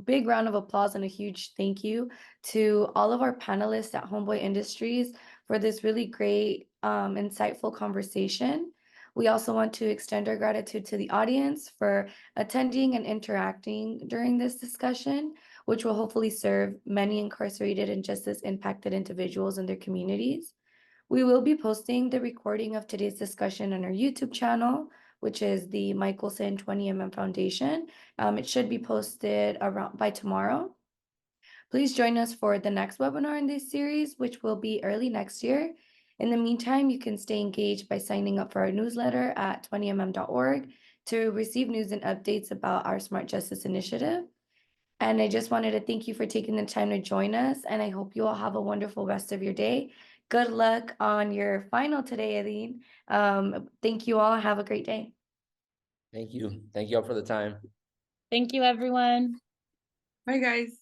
big round of applause and a huge thank you to all of our panelists at Homeboy Industries for this really great insightful conversation. We also want to extend our gratitude to the audience for attending and interacting during this discussion, which will hopefully serve many incarcerated and justice impacted individuals in their communities. We will be posting the recording of today's discussion on our YouTube channel, which is the Michelson 20mm Foundation. It should be posted around by tomorrow. Please join us for the next webinar in this series, which will be early next year. In the meantime, you can stay engaged by signing up for our newsletter at 20mm.org to receive news and updates about our Smart Justice Initiative. And I just wanted to thank you for taking the time to join us, and I hope you all have a wonderful rest of your day. Good luck on your final today, Aline. Thank you all. Have a great day. Thank you. Thank you all for the time. Thank you, everyone. Bye, guys.